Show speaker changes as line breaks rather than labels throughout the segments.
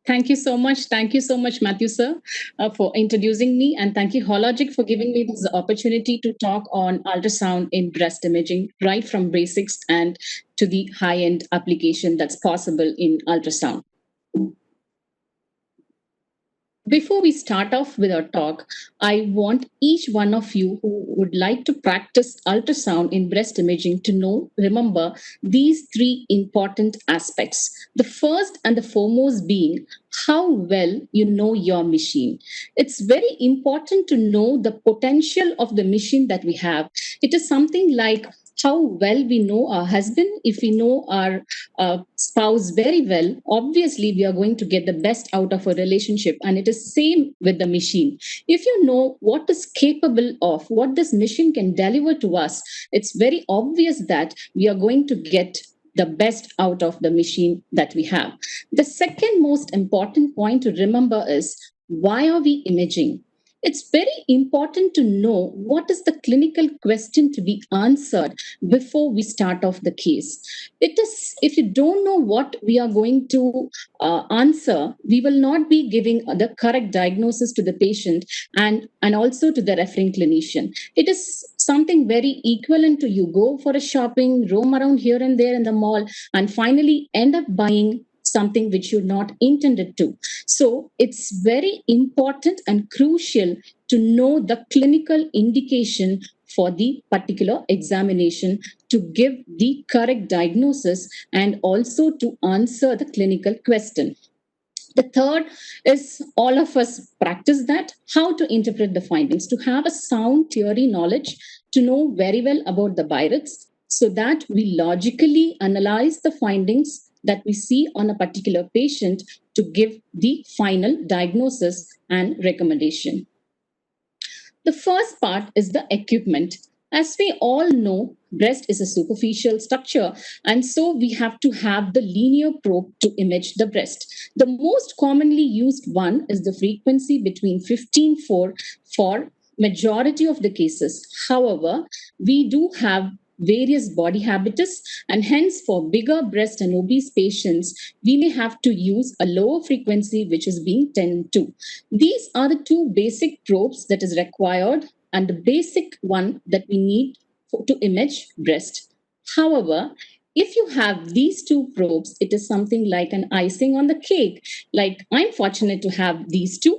Thank you so much. Thank you so much, Matthew, sir, for introducing me. And thank you, Hologic, for giving me this opportunity to talk on ultrasound in breast imaging, right from basics and to the high end application that's possible in ultrasound. Before we start off with our talk, I want each one of you who would like to practice ultrasound in breast imaging to remember these three important aspects. The first and the foremost being how well you know your machine. It's very important to know the potential of the machine that we have. It is something like how well we know our husband. If we know our spouse very well, obviously we are going to get the best out of a relationship. And it is same with the machine. If you know what is capable of, what this machine can deliver to us, it's very obvious that we are going to get the best out of the machine that we have. The second most important point to remember is, why are we imaging? It's very important to know what is the clinical question to be answered before we start off the case. It is, if you don't know what we are going to answer, we will not be giving the correct diagnosis to the patient and also to the referring clinician. It is something very equivalent to you go for a shopping, roam around here and there in the mall, and finally end up buying something which you're not intended to. So it's very important and crucial to know the clinical indication for the particular examination to give the correct diagnosis and also to answer the clinical question. The third is, all of us practice that, how to interpret the findings, to have a sound theory knowledge, to know very well about the biorhythms, so that we logically analyze the findings that we see on a particular patient to give the final diagnosis and recommendation. The first part is the equipment. As we all know, breast is a superficial structure, and so we have to have the linear probe to image the breast. The most commonly used one is the frequency between 15.4 for majority of the cases. However, we do have various body habitus, and hence for bigger breast and obese patients, we may have to use a lower frequency, which is being 10.2. These are the two basic probes that is required and the basic one that we need to image breast. However, if you have these two probes, it is something like an icing on the cake. Like, I'm fortunate to have these two.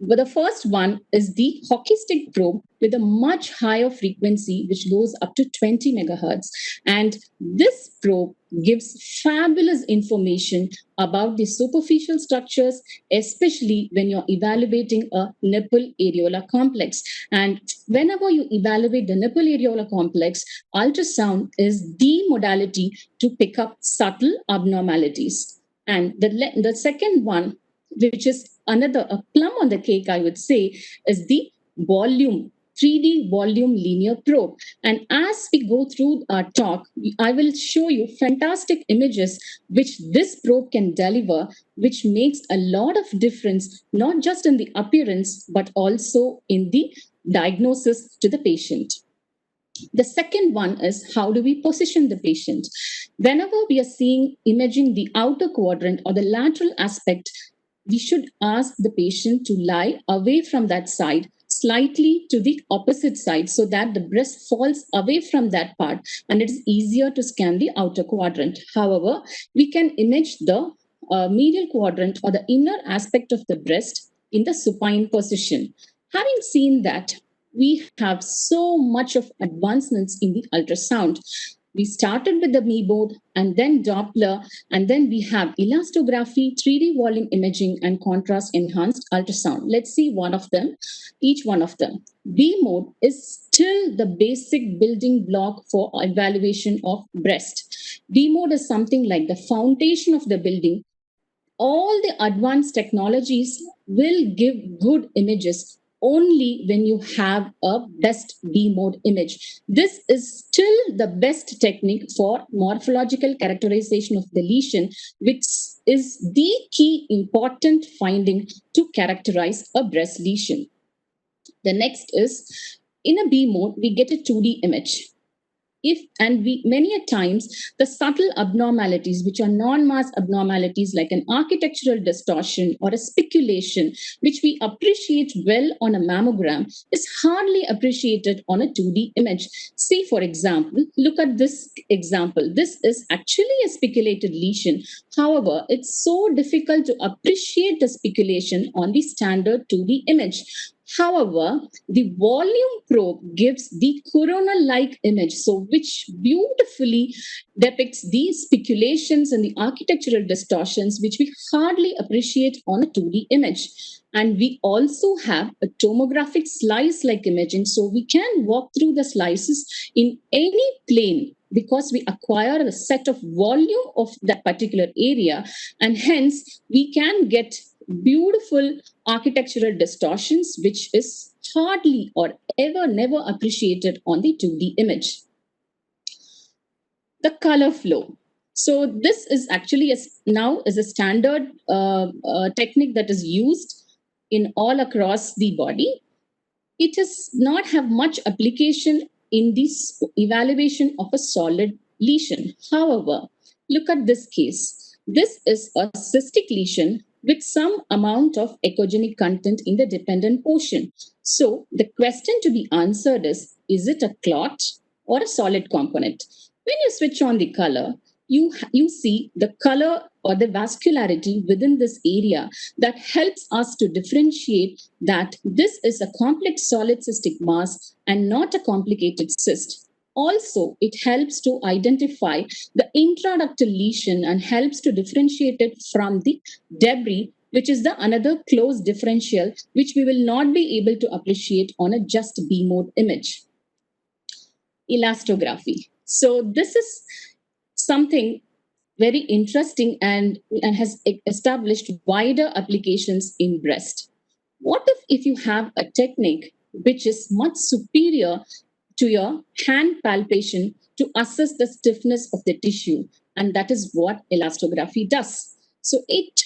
But the first one is the hockey stick probe with a much higher frequency, which goes up to 20 megahertz. And this probe gives fabulous information about the superficial structures, especially when you're evaluating a nipple areola complex. And whenever you evaluate the nipple areola complex, ultrasound is the modality to pick up subtle abnormalities. And the second one, which is another a plum on the cake, I would say, is the volume 3D volume linear probe. And as we go through our talk, I will show you fantastic images which this probe can deliver, which makes a lot of difference, not just in the appearance, but also in the diagnosis to the patient. The second one is, how do we position the patient? Whenever we are seeing imaging the outer quadrant or the lateral aspect, we should ask the patient to lie away from that side, slightly to the opposite side, so that the breast falls away from that part and it is easier to scan the outer quadrant. However, we can image the medial quadrant or the inner aspect of the breast in the supine position. Having seen that, we have so much of advancements in the ultrasound. We started with the Me board and then Doppler, and then we have elastography, 3D volume imaging, and contrast enhanced ultrasound. Let's see one of them, each one of them. B mode is still the basic building block for evaluation of breast. B mode is something like the foundation of the building. All the advanced technologies will give good images only when you have a best B mode image. This is still the best technique for morphological characterization of the lesion, which is the key important finding to characterize a breast lesion. The next is, in a B mode, we get a 2D image. if and we many a times the subtle abnormalities which are non-mass abnormalities like an architectural distortion or a speculation which we appreciate well on a mammogram is hardly appreciated on a 2D image. See, for example, look at this example. This is actually a speculated lesion. However, it's so difficult to appreciate the speculation on the standard 2D image. However, the volume probe gives the corona-like image, so which beautifully depicts these speculations and the architectural distortions, which we hardly appreciate on a 2D image. And we also have a tomographic slice-like imaging, so we can walk through the slices in any plane because we acquire a set of volume of that particular area, and hence we can get beautiful architectural distortions, which is hardly or ever never appreciated on the 2D image. The color flow. So this is actually now is a standard technique that is used in all across the body. It does not have much application in this evaluation of a solid lesion. However, look at this case. This is a cystic lesion with some amount of echogenic content in the dependent portion. So the question to be answered is it a clot or a solid component? When you switch on the color, you see the color or the vascularity within this area that helps us to differentiate that this is a complex solid cystic mass and not a complicated cyst. Also, it helps to identify the intraductal lesion and helps to differentiate it from the debris, which is the another close differential, which we will not be able to appreciate on a just B mode image. Elastography. So this is something very interesting and has established wider applications in breast. What if you have a technique which is much superior to your hand palpation to assess the stiffness of the tissue? And that is what elastography does. So it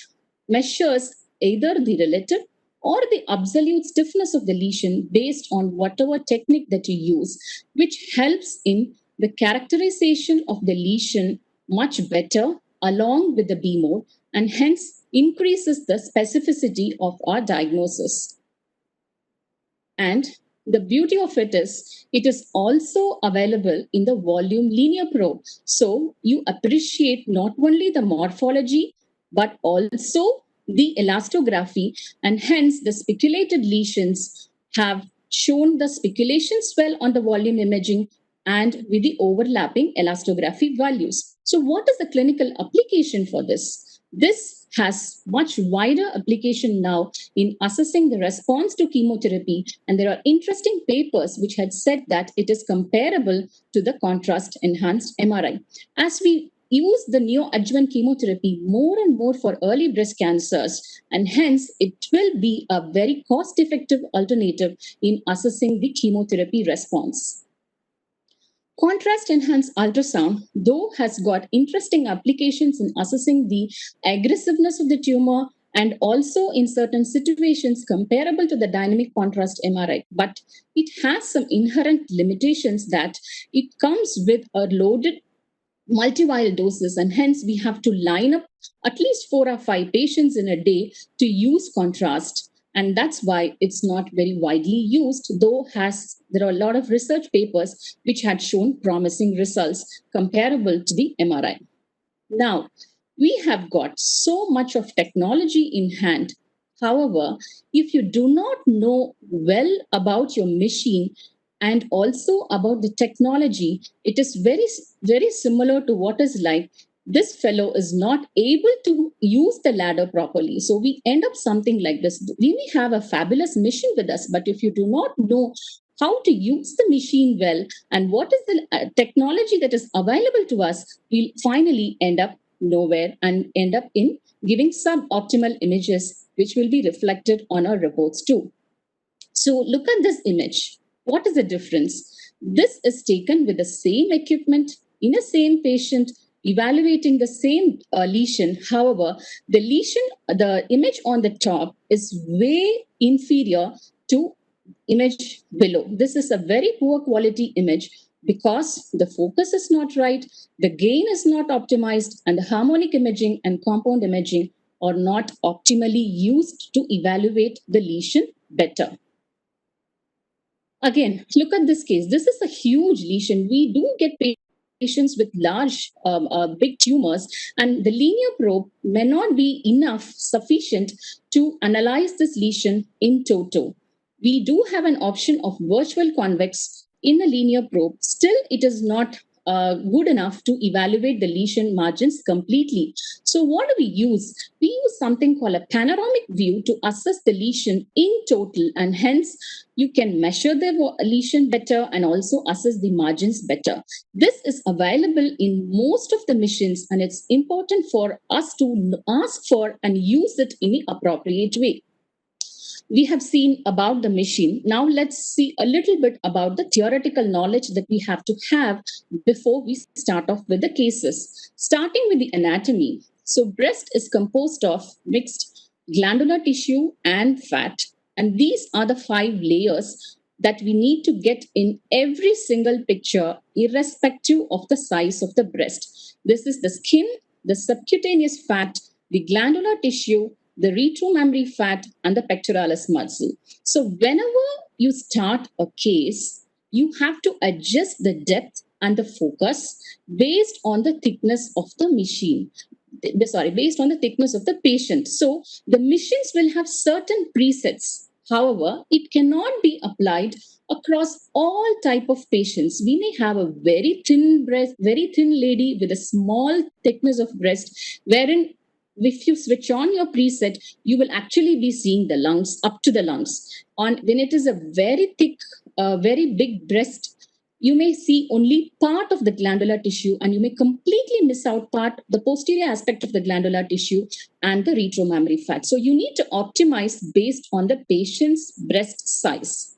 measures either the relative or the absolute stiffness of the lesion based on whatever technique that you use, which helps in the characterization of the lesion much better along with the B mode, and hence increases the specificity of our diagnosis. And the beauty of it is also available in the volume linear probe. So you appreciate not only the morphology, but also the elastography, and hence the speculated lesions have shown the speculations well on the volume imaging and with the overlapping elastography values. So what is the clinical application for this? This has much wider application now in assessing the response to chemotherapy, and there are interesting papers which had said that it is comparable to the contrast enhanced MRI. As we use the neoadjuvant chemotherapy more and more for early breast cancers, and hence it will be a very cost-effective alternative in assessing the chemotherapy response. Contrast enhanced ultrasound, though, has got interesting applications in assessing the aggressiveness of the tumor and also in certain situations comparable to the dynamic contrast MRI. But it has some inherent limitations that it comes with a loaded multi-vial doses, and hence we have to line up at least 4 or 5 patients in a day to use contrast. And that's why it's not very widely used, though there are a lot of research papers which had shown promising results comparable to the MRI. Now, we have got so much of technology in hand. However, if you do not know well about your machine and also about the technology, it is very, very similar to what is like this fellow is not able to use the ladder properly. So we end up something like this. We may have a fabulous machine with us, but if you do not know how to use the machine well and what is the technology that is available to us, we'll finally end up nowhere and end up in giving suboptimal images, which will be reflected on our reports too. So look at this image. What is the difference? This is taken with the same equipment in a same patient, evaluating the same lesion. However, the image on the top is way inferior to image below. This is a very poor quality image, because the focus is not right, the gain is not optimized, and the harmonic imaging and compound imaging are not optimally used to evaluate the lesion better. Again, look at this case. This is a huge lesion. We do get patients with large, big tumors, and the linear probe may not be enough, sufficient to analyze this lesion in toto. We do have an option of virtual convex in a linear probe. Still, it is not good enough to evaluate the lesion margins completely. So, what do we use? We use something called a panoramic view to assess the lesion in total, and hence you can measure the lesion better and also assess the margins better. This is available in most of the machines, and it's important for us to ask for and use it in the appropriate way. We have seen about the machine. Now let's see a little bit about the theoretical knowledge that we have to have before we start off with the cases. Starting with the anatomy. So breast is composed of mixed glandular tissue and fat. And these are the 5 layers that we need to get in every single picture, irrespective of the size of the breast. This is the skin, the subcutaneous fat, the glandular tissue, the retromammary fat, and the pectoralis muscle. So, whenever you start a case, you have to adjust the depth and the focus based on the thickness of the machine. Sorry, based on the thickness of the patient. So, the machines will have certain presets. However, it cannot be applied across all type of patients. We may have a very thin breast, very thin lady with a small thickness of breast, wherein if you switch on your preset, you will actually be seeing the lungs up to the lungs. On when it is a very thick, very big breast, you may see only part of the glandular tissue, and you may completely miss out part, the posterior aspect of the glandular tissue and the retromammary fat. So you need to optimize based on the patient's breast size.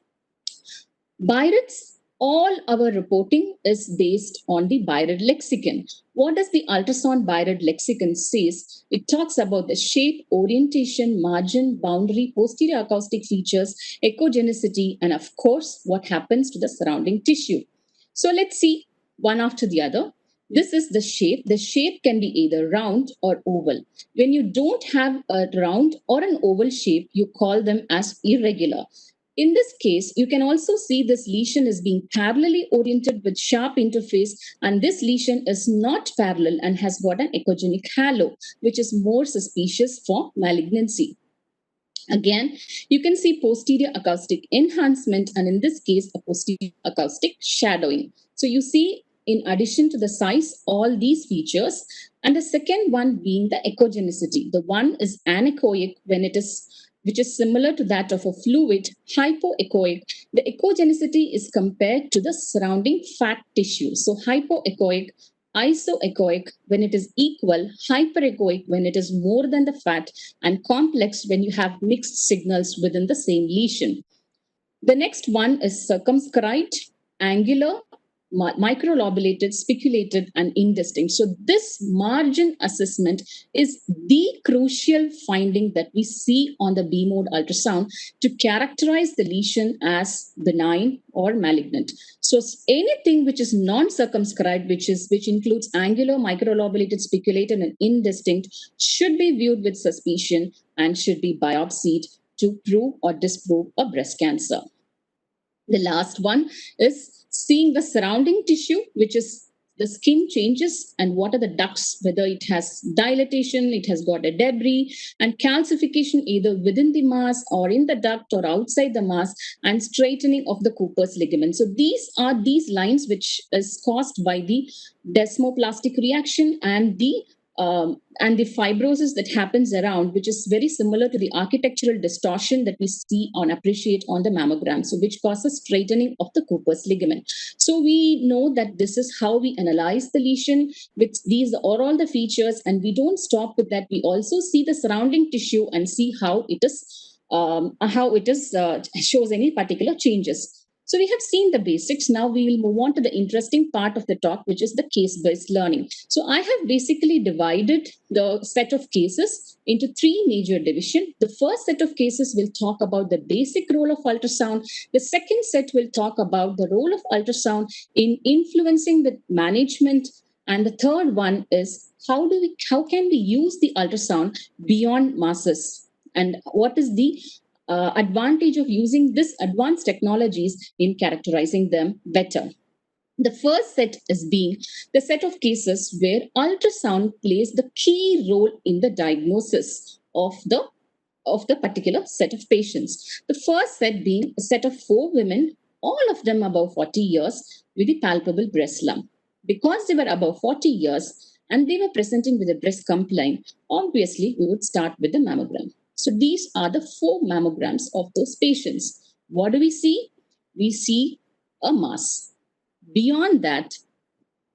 BIRADS, all our reporting is based on the BIRAD lexicon. What does the ultrasound BIRAD lexicon says? It talks about the shape, orientation, margin, boundary, posterior acoustic features, echogenicity, and of course, what happens to the surrounding tissue. So let's see one after the other. This is the shape. The shape can be either round or oval. When you don't have a round or an oval shape, you call them as irregular. In this case, you can also see this lesion is being parallelly oriented with sharp interface, and this lesion is not parallel and has got an echogenic halo, which is more suspicious for malignancy. Again, you can see posterior acoustic enhancement, and in this case, a posterior acoustic shadowing. So you see, in addition to the size, all these features, and the second one being the echogenicity. The one is anechoic when it is, which is similar to that of a fluid, hypoechoic. The echogenicity is compared to the surrounding fat tissue. So hypoechoic, isoechoic when it is equal, hyperechoic when it is more than the fat, and complex when you have mixed signals within the same lesion. The next one is circumscribed, angular, microlobulated, spiculated, and indistinct. So, this margin assessment is the crucial finding that we see on the B mode ultrasound to characterize the lesion as benign or malignant. So, anything which is non-circumscribed, which includes angular, microlobulated, spiculated, and indistinct, should be viewed with suspicion and should be biopsied to prove or disprove a breast cancer. The last one is seeing the surrounding tissue, which is the skin changes and what are the ducts, whether it has dilatation, it has got a debris, and calcification either within the mass or in the duct or outside the mass, and straightening of the Cooper's ligament. So these are these lines which is caused by the desmoplastic reaction and the fibrosis that happens around, which is very similar to the architectural distortion that we see on appreciate on the mammogram, so which causes straightening of the Cooper's ligament. So we know that this is how we analyze the lesion. With these are all the features, and we don't stop with that. We also see the surrounding tissue and see how it is shows any particular changes. So we have seen the basics. Now we will move on to the interesting part of the talk, which is the case-based learning. So I have basically divided the set of cases into three major divisions. The first set of cases will talk about the basic role of ultrasound. The second set will talk about the role of ultrasound in influencing the management. And the third one is how can we use the ultrasound beyond masses, and what is the advantage of using this advanced technologies in characterizing them better. The first set is being the set of cases where ultrasound plays the key role in the diagnosis of the particular set of patients. The first set being a set of four women, all of them above 40 years, with a palpable breast lump. Because they were above 40 years and they were presenting with a breast complaint, obviously we would start with the mammogram. So these are the four mammograms of those patients. What do we see? We see a mass. Beyond that,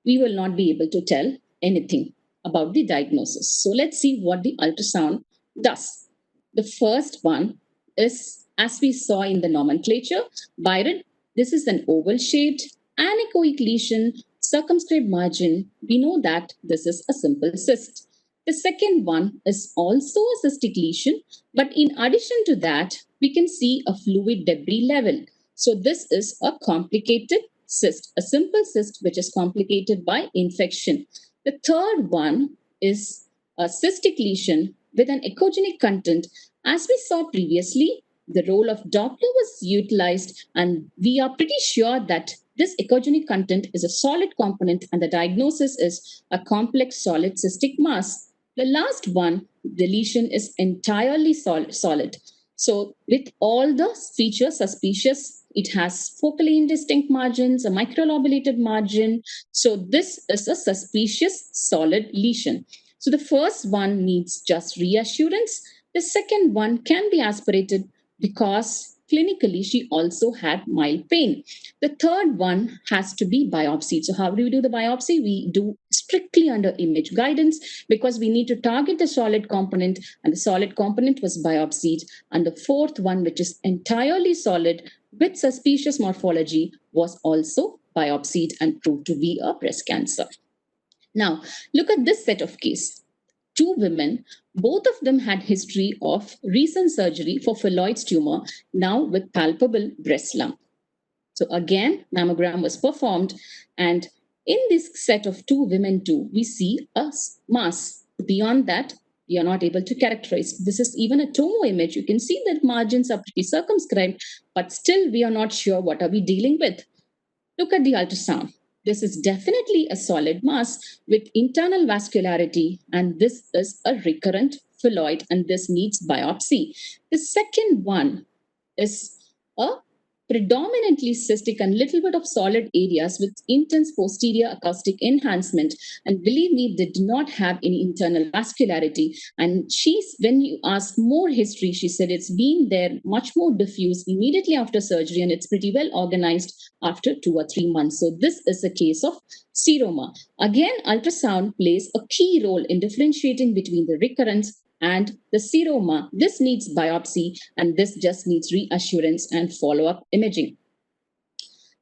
we will not be able to tell anything about the diagnosis. So let's see what the ultrasound does. The first one is, as we saw in the nomenclature, Byron, this is an oval shaped anechoic lesion, circumscribed margin. We know that this is a simple cyst. The second one is also a cystic lesion, but in addition to that, we can see a fluid debris level. So this is a complicated cyst, a simple cyst which is complicated by infection. The third one is a cystic lesion with an echogenic content. As we saw previously, the role of Doppler was utilized, and we are pretty sure that this echogenic content is a solid component and the diagnosis is a complex solid cystic mass. The last one, the lesion is entirely solid. So with all the features suspicious, it has focally indistinct margins, a microlobulated margin. So this is a suspicious solid lesion. So the first one needs just reassurance. The second one can be aspirated because clinically she also had mild pain. The third one has to be biopsied. So how do we do the biopsy? We do strictly under image guidance because we need to target the solid component, and the solid component was biopsied. And the fourth one, which is entirely solid with suspicious morphology, was also biopsied and proved to be a breast cancer. Now, look at this set of case. Two women, both of them had history of recent surgery for phylloid tumor, now with palpable breast lump. So again, mammogram was performed, and in this set of two women too, we see a mass. Beyond that, we are not able to characterize. This is even a tomo image. You can see that margins are pretty circumscribed, but still we are not sure what are we dealing with. Look at the ultrasound. This is definitely a solid mass with internal vascularity, and this is a recurrent phylloid, and this needs biopsy. The second one is a predominantly cystic and little bit of solid areas with intense posterior acoustic enhancement. And believe me, they do not have any internal vascularity. And when you ask more history, she said it's been there much more diffuse immediately after surgery, and it's pretty well organized after 2 or 3 months. So this is a case of seroma. Again, ultrasound plays a key role in differentiating between the recurrence and the seroma. This needs biopsy, and this just needs reassurance and follow-up imaging.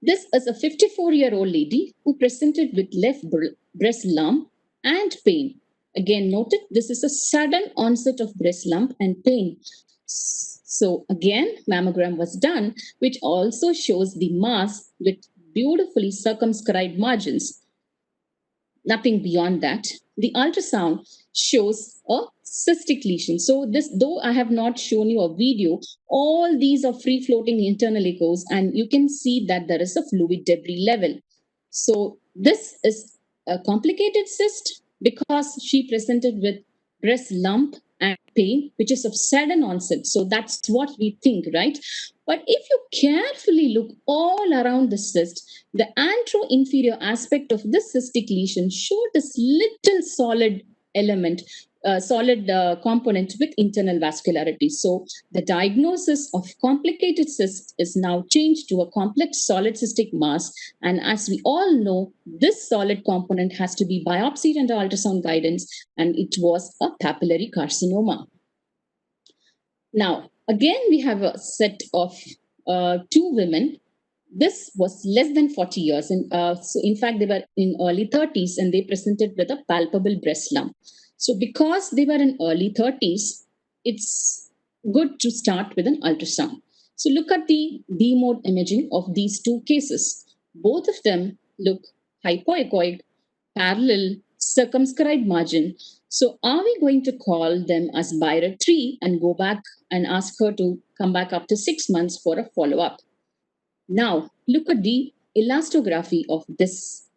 This is a 54-year-old lady who presented with left breast lump and pain. Again, noted this is a sudden onset of breast lump and pain. So again, mammogram was done, which also shows the mass with beautifully circumscribed margins. Nothing beyond that. The ultrasound shows a cystic lesion. So this, though I have not shown you a video, all these are free floating internal echoes, and you can see that there is a fluid debris level. So this is a complicated cyst because she presented with breast lump and pain, which is of sudden onset. So that's what we think, right? But if you carefully look all around the cyst, the antero-inferior aspect of this cystic lesion showed this little solid element, solid component with internal vascularity. So the diagnosis of complicated cyst is now changed to a complex solid cystic mass. And as we all know, this solid component has to be biopsied under ultrasound guidance, and it was a papillary carcinoma. Now, again, we have a set of two women This was less than 40 years. And so, in fact, they were in early 30s and they presented with a palpable breast lump. So, because they were in early 30s, it's good to start with an ultrasound. So, look at the D mode imaging of these two cases. Both of them look hypoechoic, parallel, circumscribed margin. So, are we going to call them as Byra 3 and go back and ask her to come back after 6 months for a follow up? Now, look at the elastography of this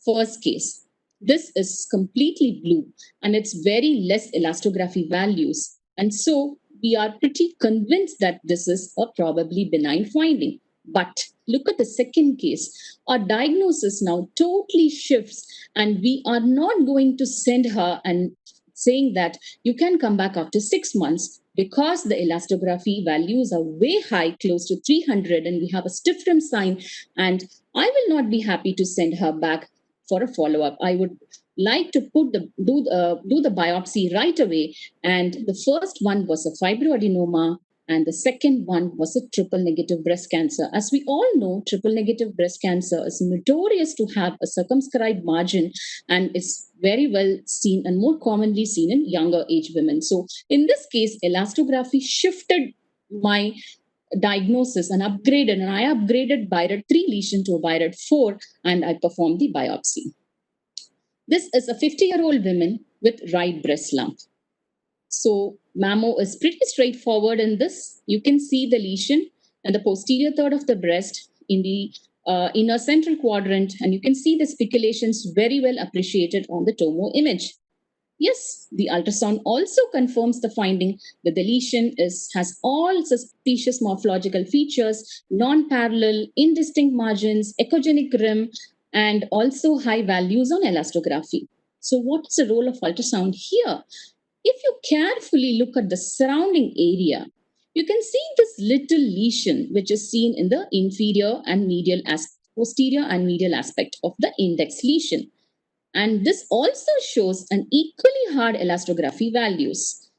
first case. This is completely blue and it's very less elastography values. And so we are pretty convinced that this is a probably benign finding. But look at the second case. Our diagnosis now totally shifts, and we are not going to send her and saying that you can come back after 6 months because the elastography values are way high, close to 300, and we have a stiff rim sign. And I will not be happy to send her back for a follow up. I would like to do the biopsy right away. And the first one was a fibroadenoma, and the second one was a triple negative breast cancer. As we all know, triple negative breast cancer is notorious to have a circumscribed margin and is very well seen and more commonly seen in younger age women. So in this case, elastography shifted my diagnosis and upgraded, and I upgraded BIRAD 3 lesion to a BIRAD 4, and I performed the biopsy. This is a 50-year-old woman with right breast lump. So mammo is pretty straightforward in this. You can see the lesion and the posterior third of the breast in the inner central quadrant, and you can see the speculations very well appreciated on the tomo image. Yes, the ultrasound also confirms the finding that the lesion has all suspicious morphological features, non-parallel, indistinct margins, echogenic rim, and also high values on elastography. So what's the role of ultrasound here? If you carefully look at the surrounding area, you can see this little lesion which is seen in the inferior and posterior and medial aspect of the index lesion. And this also shows an equally hard elastography values.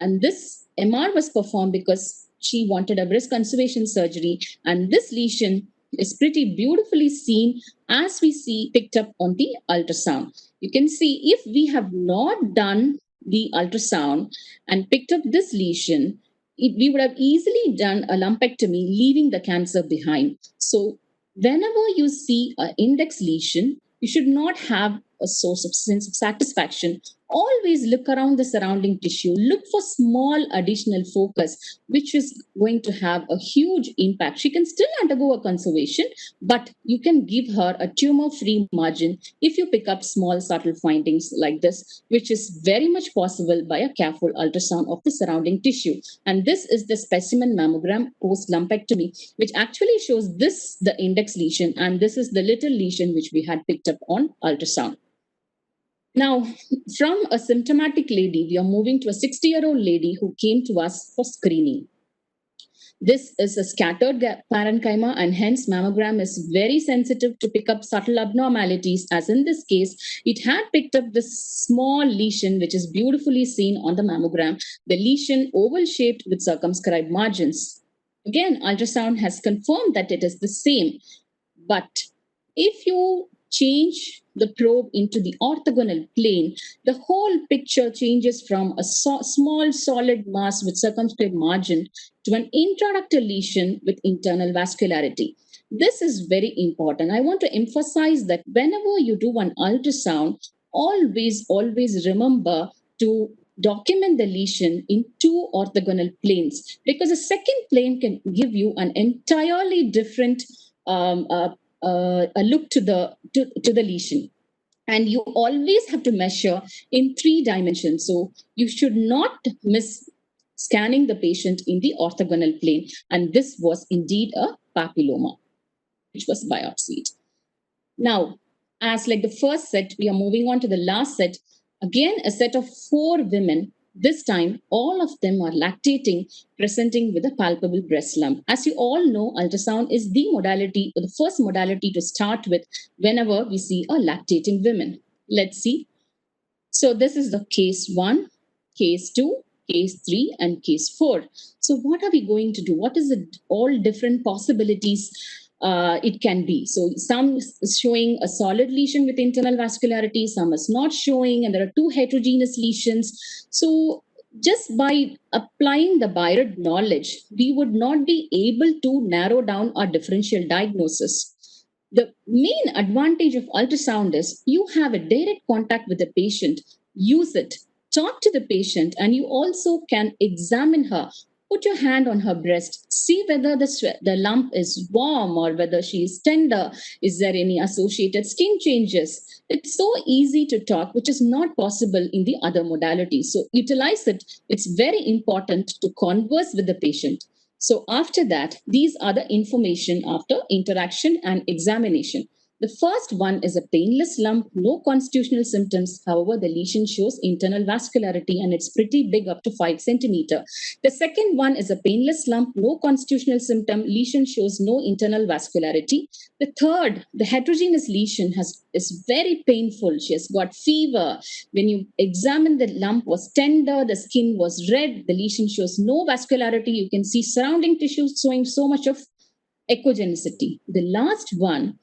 And this MR was performed because she wanted a breast conservation surgery. And this lesion is pretty beautifully seen as we see picked up on the ultrasound. You can see if we have not done the ultrasound and picked up this lesion, we would have easily done a lumpectomy, leaving the cancer behind. So whenever you see an index lesion, you should not have a source of sense of satisfaction. Always look around the surrounding tissue. Look for small additional focus, which is going to have a huge impact. She can still undergo a conservation, but you can give her a tumor-free margin if you pick up small subtle findings like this, which is very much possible by a careful ultrasound of the surrounding tissue. And this is the specimen mammogram post-lumpectomy, which actually shows this, the index lesion, and this is the little lesion which we had picked up on ultrasound. Now, from a symptomatic lady, we are moving to a 60-year-old lady who came to us for screening. This is a scattered parenchyma, and hence mammogram is very sensitive to pick up subtle abnormalities. As in this case, it had picked up this small lesion, which is beautifully seen on the mammogram. The lesion oval-shaped with circumscribed margins. Again, ultrasound has confirmed that it is the same. But if you change the probe into the orthogonal plane, the whole picture changes from a small solid mass with circumscribed margin to an intraductal lesion with internal vascularity. This is very important. I want to emphasize that whenever you do an ultrasound, always remember to document the lesion in two orthogonal planes, because a second plane can give you an entirely different a look to the lesion. And you always have to measure in 3 dimensions. So you should not miss scanning the patient in the orthogonal plane. And this was indeed a papilloma, which was biopsied. Now, as like the first set, we are moving on to the last set. Again, a set of 4 women. This time, all of them are lactating, presenting with a palpable breast lump. As you all know, ultrasound is the modality, or the first modality to start with whenever we see a lactating woman. Let's see. So this is the case 1, case 2, case 3, and case 4. So what are we going to do? What is the all different possibilities it can be. So some is showing a solid lesion with internal vascularity, some is not showing, and there are two heterogeneous lesions. So just by applying the BIRD knowledge, we would not be able to narrow down our differential diagnosis. The main advantage of ultrasound is you have a direct contact with the patient. Use it, talk to the patient, and you also can examine her. Put your hand on her breast, see whether the lump is warm or whether she is tender. Is there any associated skin changes? It's so easy to talk, which is not possible in the other modalities. So utilize it. It's very important to converse with the patient. So after that, these are the information after interaction and examination. The first one is a painless lump, no constitutional symptoms. However, the lesion shows internal vascularity and it's pretty big, up to 5 centimeter. The second one is a painless lump, no constitutional symptom. Lesion shows no internal vascularity. The third, the heterogeneous lesion is very painful. She has got fever. When you examine, the lump was tender, the skin was red, the lesion shows no vascularity. You can see surrounding tissues showing so much of echogenicity. The last one,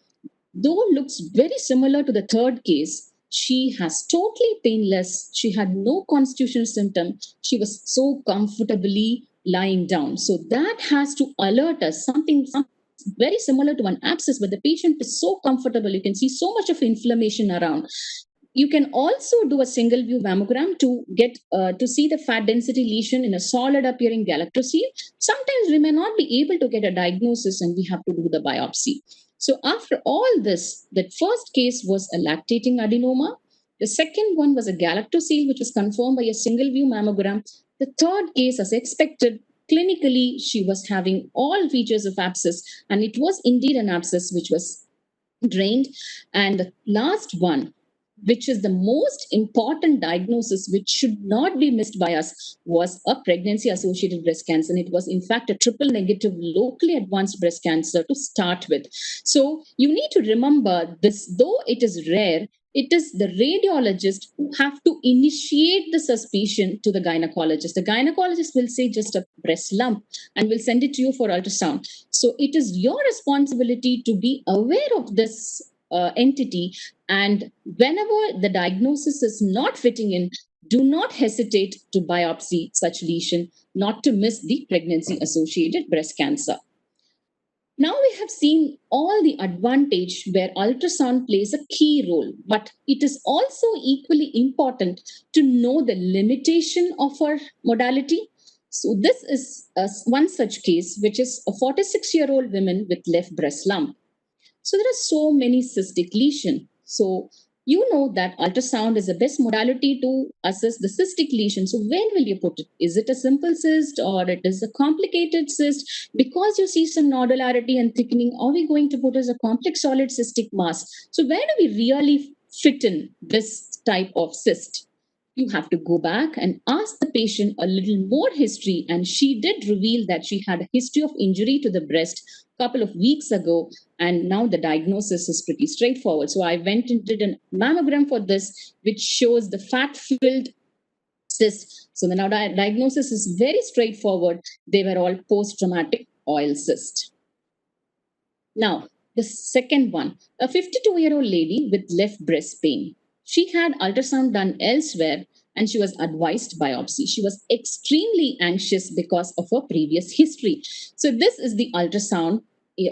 though looks very similar to the third case, she has totally painless. She had no constitutional symptom. She was so comfortably lying down. So that has to alert us something very similar to an abscess, but the patient is so comfortable. You can see so much of inflammation around. You can also do a single view mammogram to get to see the fat density lesion in a solid appearing galactosele. Sometimes we may not be able to get a diagnosis and we have to do the biopsy. So after all this, the first case was a lactating adenoma. The second one was a galactosele, which was confirmed by a single view mammogram. The third case, as expected, clinically, she was having all features of abscess, and it was indeed an abscess which was drained. And the last one, which is the most important diagnosis, which should not be missed by us, was a pregnancy associated breast cancer. And it was, in fact, a triple negative, locally advanced breast cancer to start with. So you need to remember this, though it is rare, it is the radiologist who have to initiate the suspicion to the gynecologist. The gynecologist will say just a breast lump and will send it to you for ultrasound. So it is your responsibility to be aware of this entity, and whenever the diagnosis is not fitting in, do not hesitate to biopsy such lesion, not to miss the pregnancy associated breast cancer. Now we have seen all the advantage where ultrasound plays a key role, but it is also equally important to know the limitation of our modality. So this is one such case, which is a 46-year-old woman with left breast lump. So there are so many cystic lesion. So you know that ultrasound is the best modality to assess the cystic lesion. So where will you put it? Is it a simple cyst or it is a complicated cyst? Because you see some nodularity and thickening, are we going to put as a complex solid cystic mass? So where do we really fit in this type of cyst? You have to go back and ask the patient a little more history. And she did reveal that she had a history of injury to the breast a couple of weeks ago. And now the diagnosis is pretty straightforward. So I went and did a mammogram for this, which shows the fat filled cyst. So the now diagnosis is very straightforward. They were all post traumatic oil cyst. Now, the second one, a 52-year-old lady with left breast pain. She had ultrasound done elsewhere and she was advised biopsy. She was extremely anxious because of her previous history. So, this is the ultrasound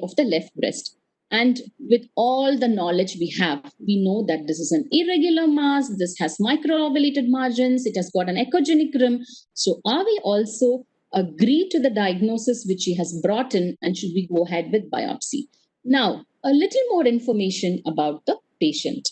of the left breast. And with all the knowledge we have, we know that this is an irregular mass, this has microovulated margins, it has got an echogenic rim. So, are we also agree to the diagnosis which she has brought in, and should we go ahead with biopsy? Now, a little more information about the patient.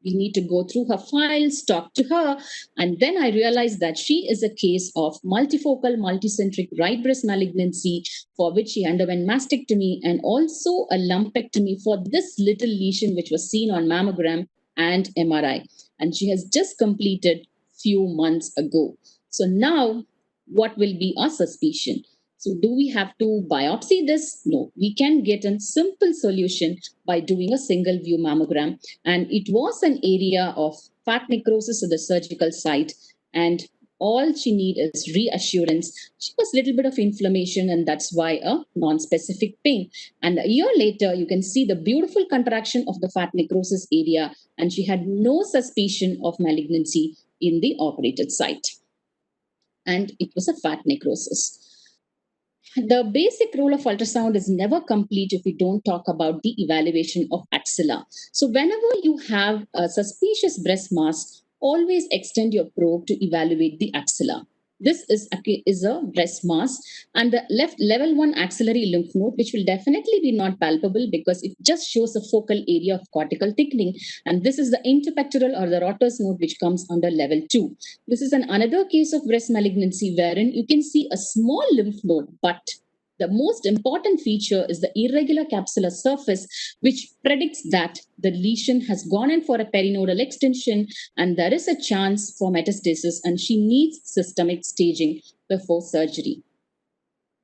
We need to go through her files, talk to her, and then I realized that she is a case of multifocal multicentric right breast malignancy, for which she underwent mastectomy and also a lumpectomy for this little lesion which was seen on mammogram and MRI. And she has just completed few months ago. So now, what will be our suspicion? So, do we have to biopsy this? No, we can get a simple solution by doing a single view mammogram. And it was an area of fat necrosis at the surgical site. And all she need is reassurance. She was a little bit of inflammation, and that's why a non-specific pain. And a year later, you can see the beautiful contraction of the fat necrosis area, and she had no suspicion of malignancy in the operated site. And it was a fat necrosis. The basic role of ultrasound is never complete if we don't talk about the evaluation of axilla. So, whenever you have a suspicious breast mass, always extend your probe to evaluate the axilla. This is a breast mass, and the left level 1 axillary lymph node, which will definitely be not palpable because it just shows a focal area of cortical thickening. And this is the interpectoral or the rotor's node, which comes under level 2. This is another case of breast malignancy wherein you can see a small lymph node, but the most important feature is the irregular capsular surface, which predicts that the lesion has gone in for a perinodal extension and there is a chance for metastasis, and she needs systemic staging before surgery.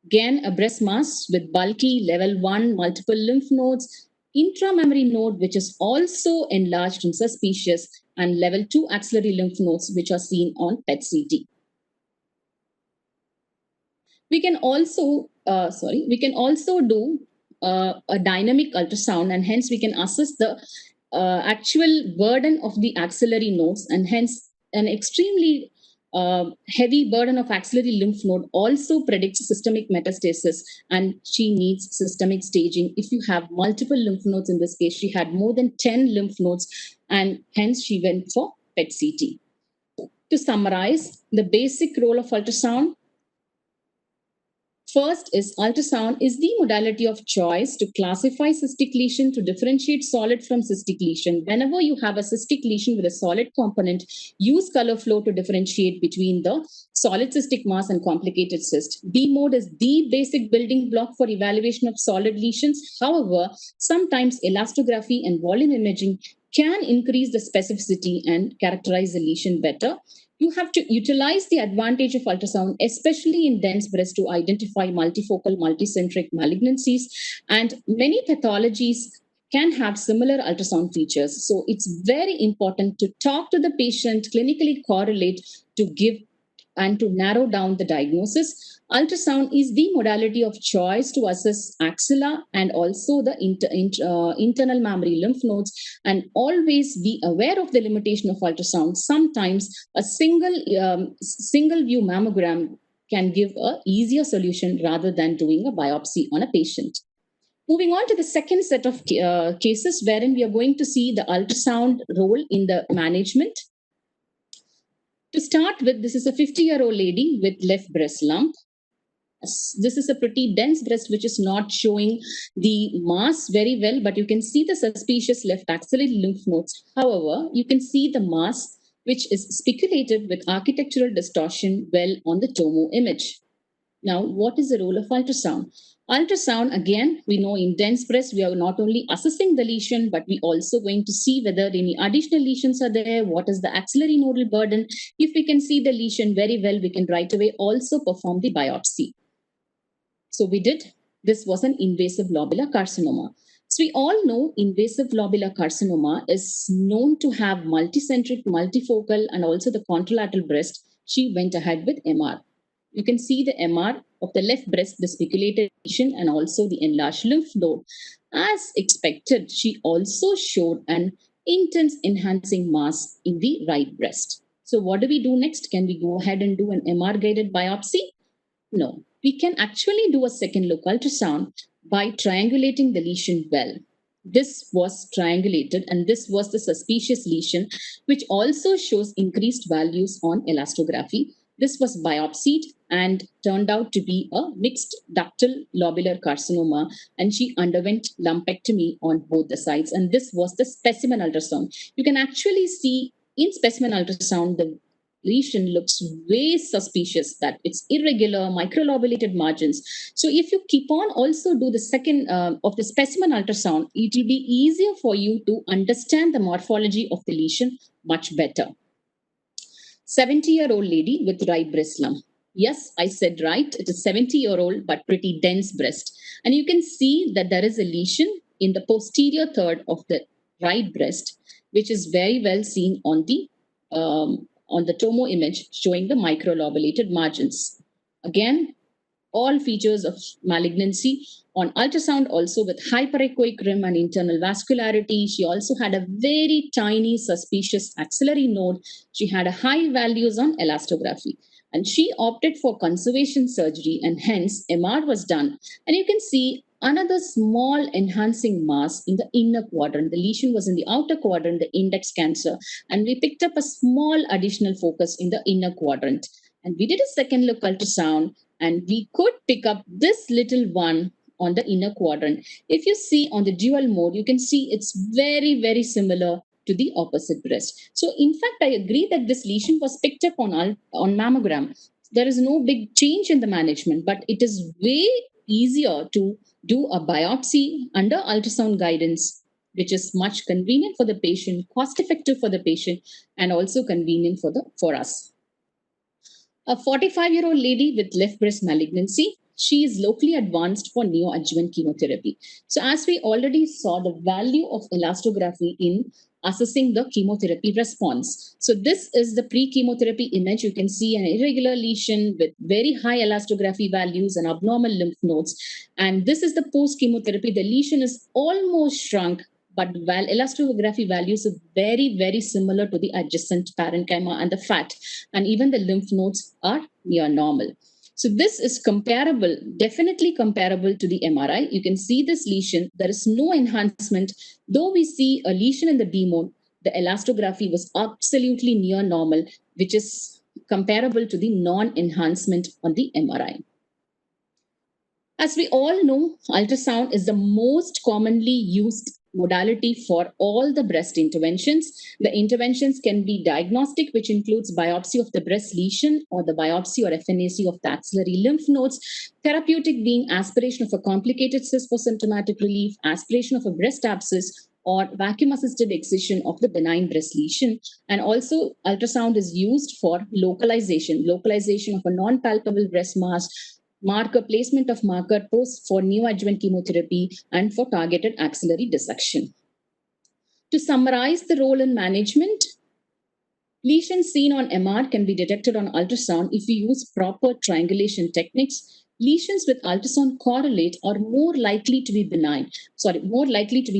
Again, a breast mass with bulky level 1 multiple lymph nodes, intramammary node, which is also enlarged and suspicious, and level 2 axillary lymph nodes, which are seen on PET CT. We can also do a dynamic ultrasound, and hence we can assess the actual burden of the axillary nodes, and hence an extremely heavy burden of axillary lymph node also predicts systemic metastasis, and she needs systemic staging. If you have multiple lymph nodes, in this case she had more than 10 lymph nodes, and hence she went for PET CT. To summarize, the basic role of ultrasound: first is ultrasound is the modality of choice to classify cystic lesion, to differentiate solid from cystic lesion. Whenever you have a cystic lesion with a solid component, use color flow to differentiate between the solid cystic mass and complicated cyst. B mode is the basic building block for evaluation of solid lesions. However, sometimes elastography and volume imaging can increase the specificity and characterize the lesion better. You have to utilize the advantage of ultrasound, especially in dense breast, to identify multifocal, multicentric malignancies. And many pathologies can have similar ultrasound features. So it's very important to talk to the patient, clinically correlate to give and to narrow down the diagnosis. Ultrasound is the modality of choice to assess axilla and also the internal mammary lymph nodes. And always be aware of the limitation of ultrasound. Sometimes a single view mammogram can give a easier solution rather than doing a biopsy on a patient. Moving on to the second set of cases wherein we are going to see the ultrasound role in the management. To start with, this is a 50-year-old lady with left breast lump. This is a pretty dense breast which is not showing the mass very well, but you can see the suspicious left axillary lymph nodes. However, you can see the mass which is speculated with architectural distortion well on the tomo image. Now, what is the role of ultrasound? Ultrasound, again, we know in dense breast, we are not only assessing the lesion, but we also going to see whether any additional lesions are there, what is the axillary nodal burden. If we can see the lesion very well, we can right away also perform the biopsy. So we did. This was an invasive lobular carcinoma. So we all know invasive lobular carcinoma is known to have multicentric, multifocal, and also the contralateral breast. She went ahead with MR. You can see the MR of the left breast, the speculated lesion, and also the enlarged lymph node. As expected, she also showed an intense enhancing mass in the right breast. So what do we do next? Can we go ahead and do an MR-guided biopsy? No. We can actually do a second look ultrasound by triangulating the lesion well. This was triangulated, and this was the suspicious lesion, which also shows increased values on elastography. This was biopsied and turned out to be a mixed ductal lobular carcinoma, and she underwent lumpectomy on both the sides. And this was the specimen ultrasound. You can actually see in specimen ultrasound the lesion looks way suspicious, that it's irregular, microlobulated margins. So if you keep on also do the second of the specimen ultrasound, it will be easier for you to understand the morphology of the lesion much better. 70-year-old lady with right breast lump. Yes, I said right. It is 70-year-old, but pretty dense breast. And you can see that there is a lesion in the posterior third of the right breast, which is very well seen on on the tomo image showing the microlobulated margins. Again, all features of malignancy on ultrasound, also with hyperechoic rim and internal vascularity. She also had a very tiny suspicious axillary node. She had a high values on elastography, and she opted for conservation surgery, and hence MR was done. And you can see another small enhancing mass in the inner quadrant. The lesion was in the outer quadrant, the index cancer, and we picked up a small additional focus in the inner quadrant. And we did a second look ultrasound, and we could pick up this little one on the inner quadrant. If you see on the dual mode, you can see it's very, very similar to the opposite breast. So in fact, I agree that this lesion was picked up on mammogram. There is no big change in the management, but it is way easier to do a biopsy under ultrasound guidance, which is much convenient for the patient, cost effective for the patient, and also convenient for us. A 45-year-old lady with left breast malignancy. She is locally advanced for neoadjuvant chemotherapy. So, as we already saw, the value of elastography in assessing the chemotherapy response. So, this is the pre-chemotherapy image. You can see an irregular lesion with very high elastography values and abnormal lymph nodes. And this is the post-chemotherapy. The lesion is almost shrunk, but elastography values are very, very similar to the adjacent parenchyma and the fat, and even the lymph nodes are near normal. So this is comparable, definitely comparable to the MRI. You can see this lesion. There is no enhancement. Though we see a lesion in the B mode, the elastography was absolutely near normal, which is comparable to the non-enhancement on the MRI. As we all know, ultrasound is the most commonly used modality for all the breast interventions. The interventions can be diagnostic, which includes biopsy of the breast lesion or the biopsy or FNAC of the axillary lymph nodes. Therapeutic being aspiration of a complicated cyst for symptomatic relief, aspiration of a breast abscess, or vacuum-assisted excision of the benign breast lesion. And also, ultrasound is used for localization of a non-palpable breast mass, marker placement of marker post for neoadjuvant chemotherapy, and for targeted axillary dissection. To summarize the role in management, lesions seen on MR can be detected on ultrasound if we use proper triangulation techniques. Lesions with ultrasound correlate are more likely to be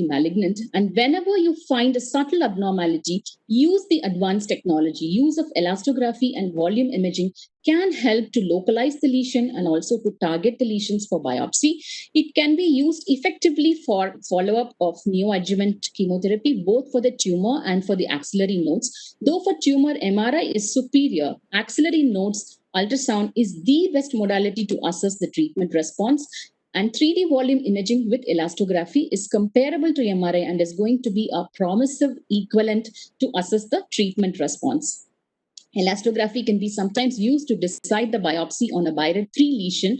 malignant. And whenever you find a subtle abnormality, use the advanced technology. Use of elastography and volume imaging can help to localize the lesion and also to target the lesions for biopsy. It can be used effectively for follow-up of neoadjuvant chemotherapy, both for the tumor and for the axillary nodes. Though for tumor, MRI is superior. Axillary nodes, ultrasound is the best modality to assess the treatment response. And 3D volume imaging with elastography is comparable to MRI and is going to be a promising equivalent to assess the treatment response. Elastography can be sometimes used to decide the biopsy on a BIRAD 3 lesion.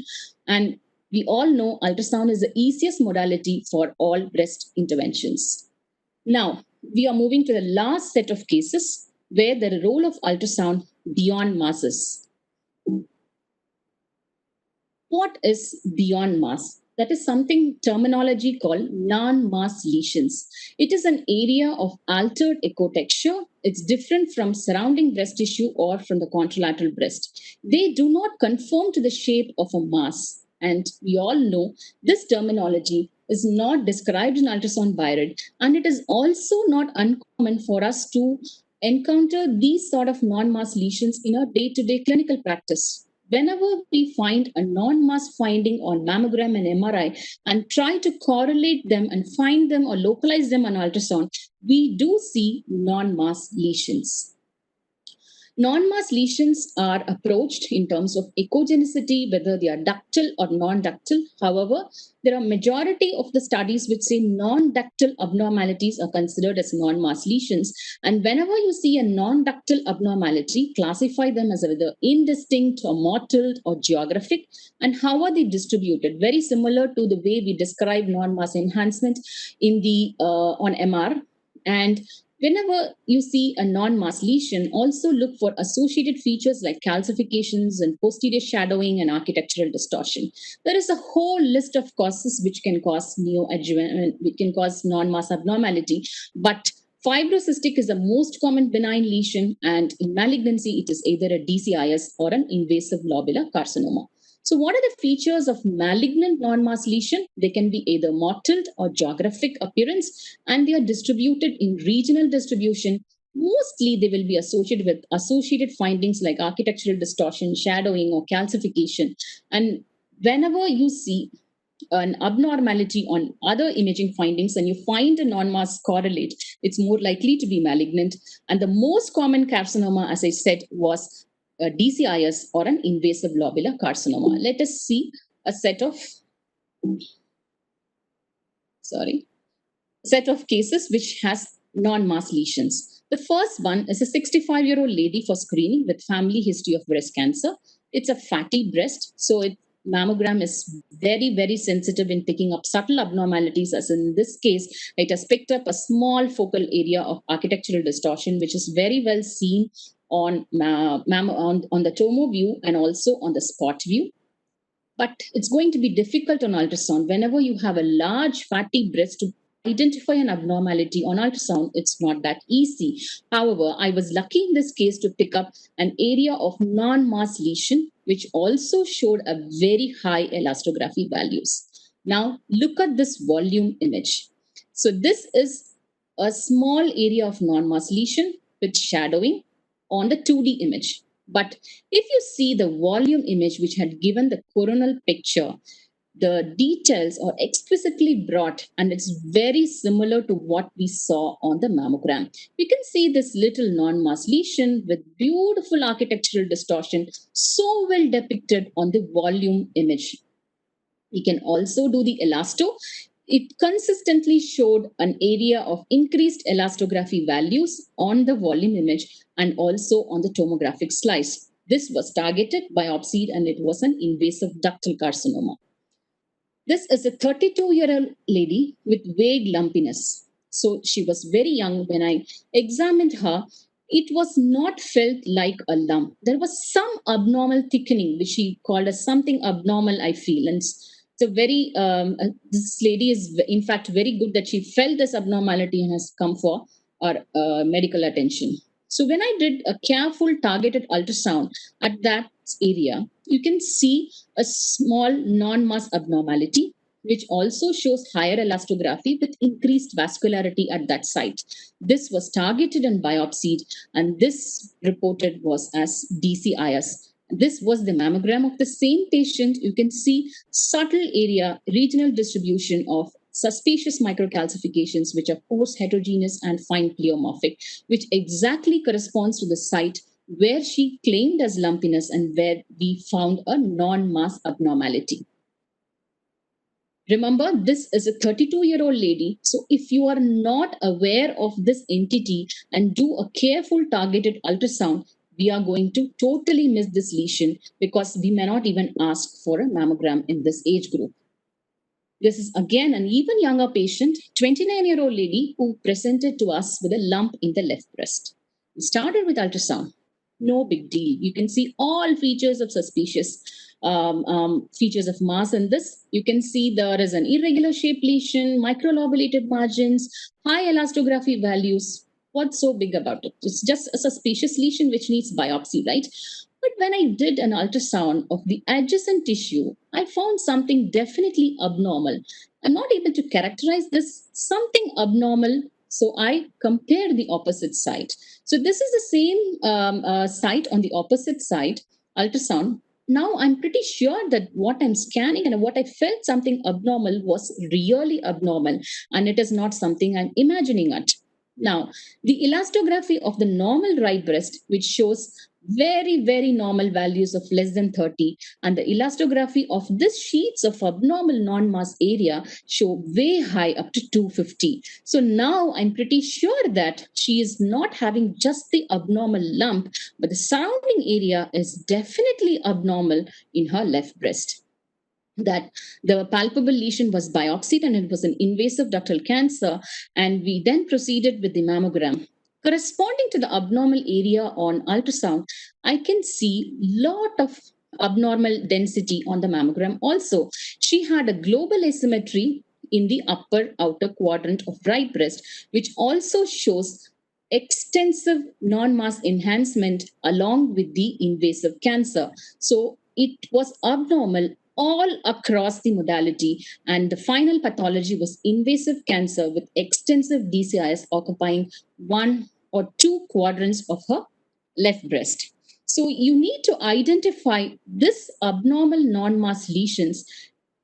And we all know ultrasound is the easiest modality for all breast interventions. Now, we are moving to the last set of cases where the role of ultrasound beyond masses. What is beyond mass? That is something terminology called non-mass lesions. It is an area of altered echotexture. It's different from surrounding breast tissue or from the contralateral breast. They do not conform to the shape of a mass. And we all know this terminology is not described in ultrasound BIRAD, and it is also not uncommon for us to encounter these sort of non-mass lesions in our day-to-day clinical practice. Whenever we find a non-mass finding on mammogram and MRI and try to correlate them and find them or localize them on ultrasound, we do see non-mass lesions. Non-mass lesions are approached in terms of echogenicity, whether they are ductal or non-ductal. However, there are majority of the studies which say non-ductal abnormalities are considered as non-mass lesions. And whenever you see a non-ductal abnormality, classify them as either indistinct or mottled or geographic. And how are they distributed? Very similar to the way we describe non-mass enhancement in the on MR. And whenever you see a non-mass lesion, also look for associated features like calcifications and posterior shadowing and architectural distortion. There is a whole list of causes which can cause neoadjuvant, which can cause non-mass abnormality. But Fibrocystic is the most common benign lesion, and in malignancy, it is either a DCIS or an invasive lobular carcinoma. So, what are the features of malignant non-mass lesion? They can be either mottled or geographic appearance, and they are distributed in regional distribution. Mostly, they will be associated with associated findings like architectural distortion, shadowing, or calcification. And whenever you see an abnormality on other imaging findings and you find a non-mass correlate, it's more likely to be malignant. And the most common carcinoma, as I said, was a DCIS or an invasive lobular carcinoma. Let us see a set of cases which has non-mass lesions. The first one is a 65-year-old lady for screening with family history of breast cancer. It's a fatty breast, so mammogram is very, very sensitive in picking up subtle abnormalities. As in this case, it has picked up a small focal area of architectural distortion, which is very well seen on the tomo view and also on the spot view. But it's going to be difficult on ultrasound. Whenever you have a large fatty breast, to identify an abnormality on ultrasound, it's not that easy. However, I was lucky in this case to pick up an area of non-mass lesion, which also showed a very high elastography values. Now, look at this volume image. So this is a small area of non-mass lesion with shadowing on the 2D image. But if you see the volume image, which had given the coronal picture, the details are exquisitely brought, and it's very similar to what we saw on the mammogram. We can see this little non-mass lesion with beautiful architectural distortion, so well depicted on the volume image. We can also do the elasto. It consistently showed an area of increased elastography values on the volume image and also on the tomographic slice. This was targeted, biopsied, and it was an invasive ductal carcinoma. This is a 32-year-old lady with vague lumpiness. So she was very young when I examined her. It was not felt like a lump. There was some abnormal thickening, which she called as something abnormal, I feel. And so this lady is in fact very good that she felt this abnormality and has come for our medical attention. So when I did a careful targeted ultrasound at that area, you can see a small non-mass abnormality, which also shows higher elastography with increased vascularity at that site. This was targeted and biopsied, and this reported was as DCIS. This was the mammogram of the same patient. You can see subtle area, regional distribution of suspicious microcalcifications, which are coarse, heterogeneous, and fine pleomorphic, which exactly corresponds to the site where she claimed as lumpiness and where we found a non-mass abnormality. Remember, this is a 32-year-old lady. So if you are not aware of this entity and do a careful targeted ultrasound, we are going to totally miss this lesion because we may not even ask for a mammogram in this age group. This is again an even younger patient, 29-year-old lady who presented to us with a lump in the left breast. We started with ultrasound. No big deal. You can see all features of suspicious features of mass in this. You can see there is an irregular shaped lesion, microlobulated margins, high elastography values. What's so big about it? It's just a suspicious lesion which needs biopsy, right? But when I did an ultrasound of the adjacent tissue, I found something definitely abnormal. I'm not able to characterize this something abnormal, so I compared the opposite site. So this is the same site on the opposite side, ultrasound. Now I'm pretty sure that what I'm scanning and what I felt something abnormal was really abnormal, and it is not something I'm imagining it. Now, the elastography of the normal right breast, which shows very, very normal values of less than 30, and the elastography of this sheets of abnormal non-mass area show way high up to 250. So now I'm pretty sure that she is not having just the abnormal lump, but the surrounding area is definitely abnormal in her left breast. That the palpable lesion was biopsied and it was an invasive ductal cancer, and we then proceeded with the mammogram. Corresponding to the abnormal area on ultrasound, I can see lot of abnormal density on the mammogram also. She had a global asymmetry in the upper outer quadrant of right breast, which also shows extensive non-mass enhancement along with the invasive cancer. So it was abnormal all across the modality, and the final pathology was invasive cancer with extensive DCIS occupying one or two quadrants of her left breast. So you need to identify this abnormal non-mass lesions.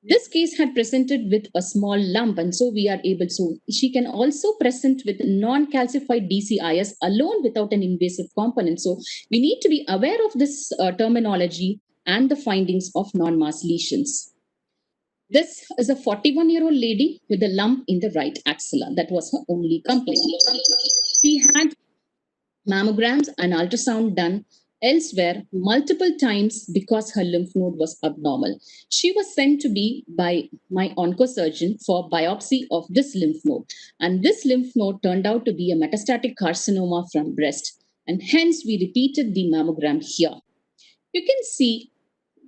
This case had presented with a small lump, and so we are able to. She can also present with non-calcified DCIS alone without an invasive component. So we need to be aware of this terminology and the findings of non-mass lesions. This is a 41-year-old lady with a lump in the right axilla. That was her only complaint. She had mammograms and ultrasound done elsewhere multiple times because her lymph node was abnormal. She was sent to be by my oncosurgeon for biopsy of this lymph node. And this lymph node turned out to be a metastatic carcinoma from breast. And hence, we repeated the mammogram here. You can see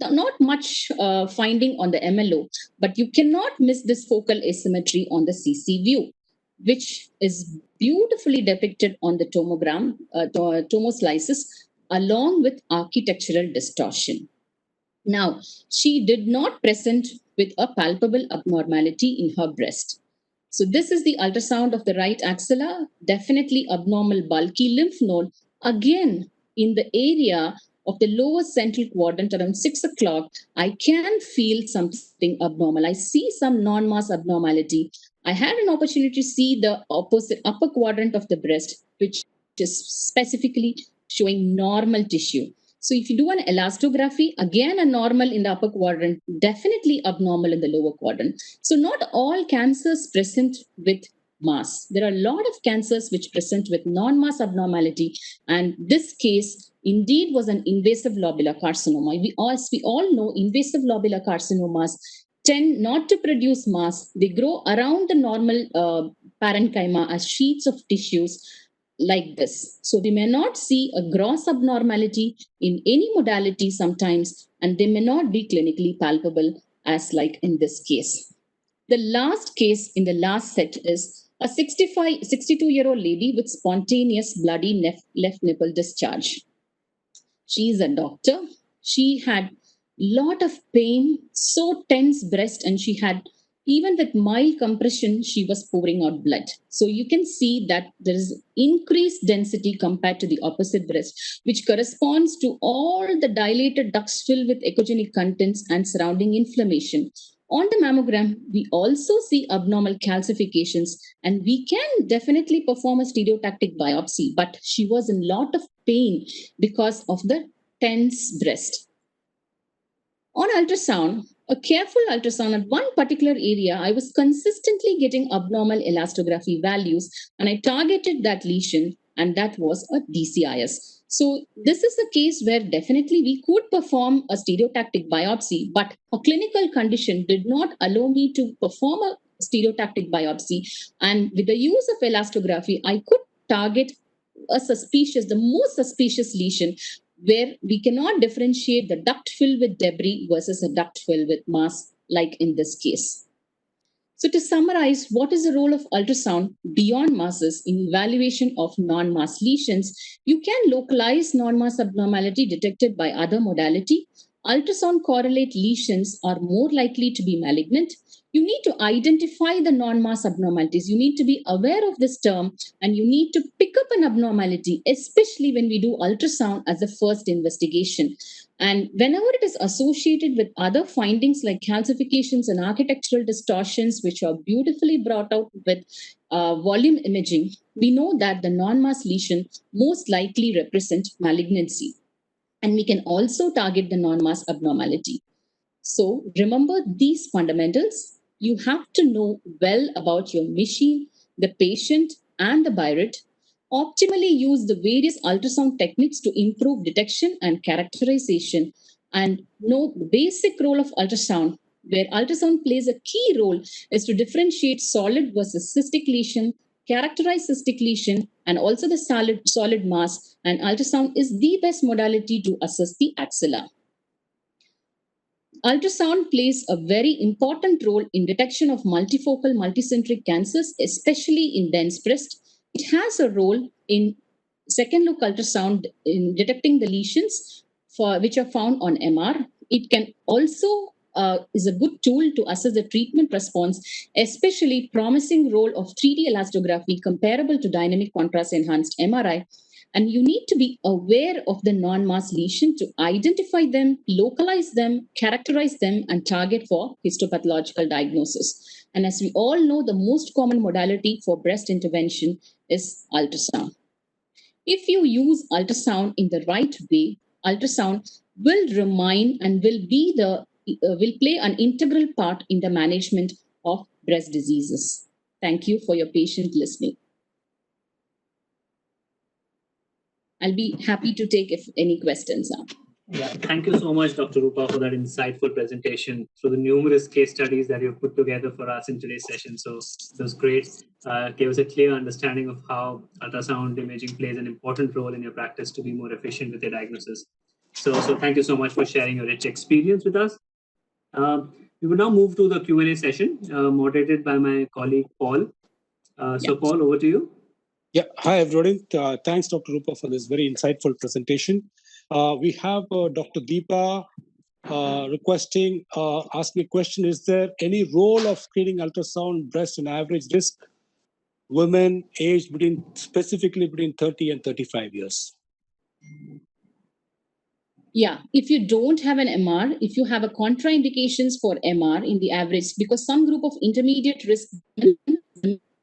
not much finding on the MLO, but you cannot miss this focal asymmetry on the CC view, which is beautifully depicted on the tomogram, tomoslices, along with architectural distortion. Now, she did not present with a palpable abnormality in her breast. So, this is the ultrasound of the right axilla, definitely abnormal bulky lymph node, again in the area of the lower central quadrant around 6 o'clock. I can feel something abnormal. I see some non mass abnormality. I had an opportunity to see the opposite upper quadrant of the breast, which is specifically showing normal tissue. So if you do an elastography, again a normal in the upper quadrant, definitely abnormal in the lower quadrant. So not all cancers present with mass. There are a lot of cancers which present with non-mass abnormality, and this case indeed was an invasive lobular carcinoma. As we all know, invasive lobular carcinomas tend not to produce mass. They grow around the normal parenchyma as sheets of tissues like this. So they may not see a gross abnormality in any modality sometimes, and they may not be clinically palpable as like in this case. The last case in the last set is a 62-year-old lady with spontaneous bloody left nipple discharge. She's a doctor. She had lot of pain, so tense breast, and she had, even with mild compression, she was pouring out blood. So you can see that there is increased density compared to the opposite breast, which corresponds to all the dilated ducts filled with echogenic contents and surrounding inflammation. On the mammogram, we also see abnormal calcifications, and we can definitely perform a stereotactic biopsy, but she was in lot of pain because of the tense breast. On ultrasound, a careful ultrasound at one particular area, I was consistently getting abnormal elastography values, and I targeted that lesion, and that was a DCIS. So, this is a case where definitely we could perform a stereotactic biopsy, but a clinical condition did not allow me to perform a stereotactic biopsy. And with the use of elastography, I could target the most suspicious lesion where we cannot differentiate the duct filled with debris versus a duct filled with mass, like in this case. So, to summarize, what is the role of ultrasound beyond masses in evaluation of non mass lesions? You can localize non mass abnormality detected by other modality. Ultrasound correlate lesions are more likely to be malignant. You need to identify the non mass abnormalities. You need to be aware of this term, and you need to pick up an abnormality, especially when we do ultrasound as a first investigation. And whenever it is associated with other findings like calcifications and architectural distortions, which are beautifully brought out with volume imaging, we know that the non mass lesion most likely represent malignancy. And we can also target the non mass abnormality. So remember these fundamentals. You have to know well about your machine, the patient, and the biret. Optimally use the various ultrasound techniques to improve detection and characterization, and know the basic role of ultrasound. Where ultrasound plays a key role is to differentiate solid versus cystic lesion, characterize cystic lesion, and also the solid mass. And ultrasound is the best modality to assess the axilla. Ultrasound plays a very important role in detection of multifocal multicentric cancers, especially in dense breast. It has a role in second look ultrasound in detecting the lesions for which are found on MR. It can also is a good tool to assess the treatment response, especially promising role of 3D elastography comparable to dynamic contrast enhanced MRI. And you need to be aware of the non-mass lesion to identify them, localize them, characterize them, and target for histopathological diagnosis. And as we all know, the most common modality for breast intervention is ultrasound. If you use ultrasound in the right way, ultrasound will remain and will play an integral part in the management of breast diseases. Thank you for your patient listening. I'll be happy to take if any questions are.
Yeah, thank you so much, Dr. Rupa, for that insightful presentation. So the numerous case studies that you've put together for us in today's session. So it was great. Gave us a clear understanding of how ultrasound imaging plays an important role in your practice to be more efficient with your diagnosis. So thank you so much for sharing your rich experience with us. We will now move to the Q&A session moderated by my colleague, Paul. Paul, over to you.
Yeah, hi everybody. Thanks, Dr. Rupa, for this very insightful presentation. We have Dr. Deepa asking a question: is there any role of screening ultrasound breast in average risk women aged specifically between 30 and 35 years?
Yeah, if you don't have an MR, if you have a contraindications for MR in the average, because some group of intermediate risk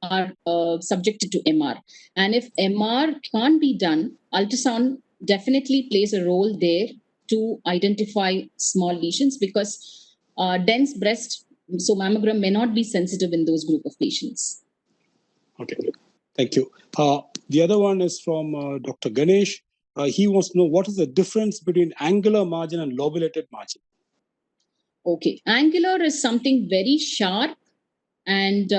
are subjected to MR. And if MR can't be done, ultrasound definitely plays a role there to identify small lesions, because dense breast, so mammogram may not be sensitive in those group of patients.
Okay, thank you. The other one is from Dr. Ganesh. He wants to know what is the difference between angular margin and lobulated margin.
Okay, angular is something very sharp, and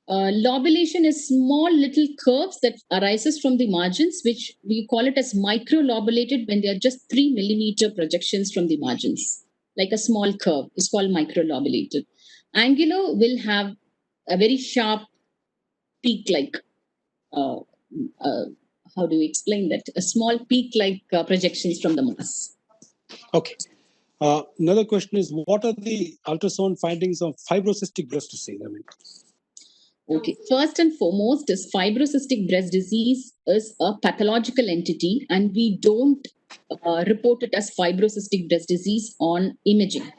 lobulation is small little curves that arises from the margins, which we call it as microlobulated when they are just 3 millimeter projections from the margins. Like a small curve is called microlobulated. Angular will have a very sharp peak-like, how do we explain that? A small peak-like projections from the mass.
Okay. Another question is, what are the ultrasound findings of fibrocystic breast disease?
Okay, first and foremost is fibrocystic breast disease is a pathological entity, and we don't report it as fibrocystic breast disease on imaging.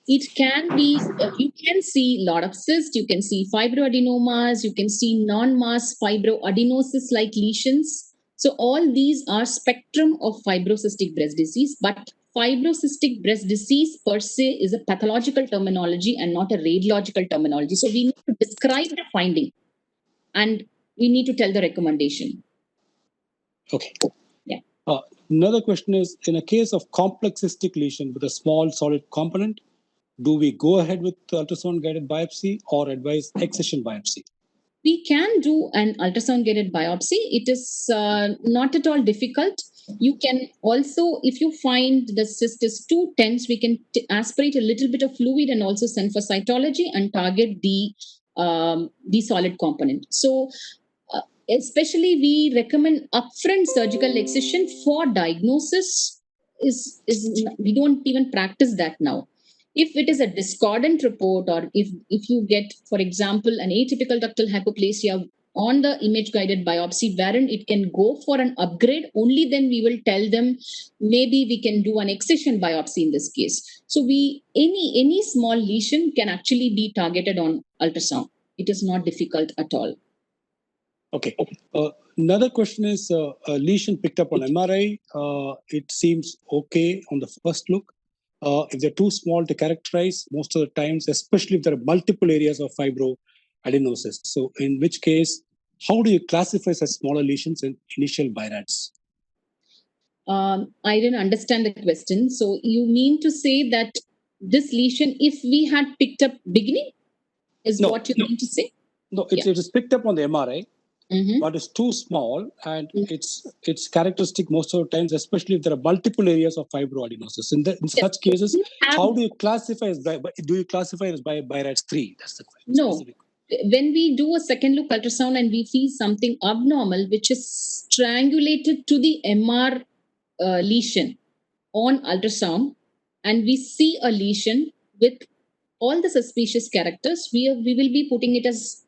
It can be, you can see a lot of cysts, you can see fibroadenomas, you can see non-mass fibroadenosis-like lesions. So all these are spectrum of fibrocystic breast disease, but fibrocystic breast disease per se is a pathological terminology and not a radiological terminology. So we need to describe the finding and we need to tell the recommendation.
Okay.
Yeah.
Another question is, in a case of complex cystic lesion with a small solid component, do we go ahead with ultrasound guided biopsy or advise excision biopsy?
We can do an ultrasound guided biopsy. It is not at all difficult. You can also, if you find the cyst is too tense, we can aspirate a little bit of fluid and also send for cytology and target the solid component. So especially we recommend upfront surgical excision for diagnosis. We don't even practice that now. If it is a discordant report, or if you get, for example, an atypical ductal hypoplasia on the image guided biopsy wherein it can go for an upgrade, only then we will tell them maybe we can do an excision biopsy in this case. So any small lesion can actually be targeted on ultrasound. It is not difficult at all.
Okay. Another question is, a lesion picked up on MRI, it seems okay on the first look. If they're too small to characterize, most of the times, especially if there are multiple areas of fibroadenosis. So in which case, how do you classify such smaller lesions in initial BIRADS?
I didn't understand the question. So you mean to say that this lesion, if we had picked up beginning, is what you mean to say?
No, it is picked up on the MRI. but it's too small, and it's characteristic most of the times, especially if there are multiple areas of fibroadenosis. In such cases, how do you classify as by BIRADS 3? That's the question.
No.
Specific.
When we do a second look ultrasound and we see something abnormal, which is strangulated to the MR lesion on ultrasound, and we see a lesion with all the suspicious characters, we will be putting it as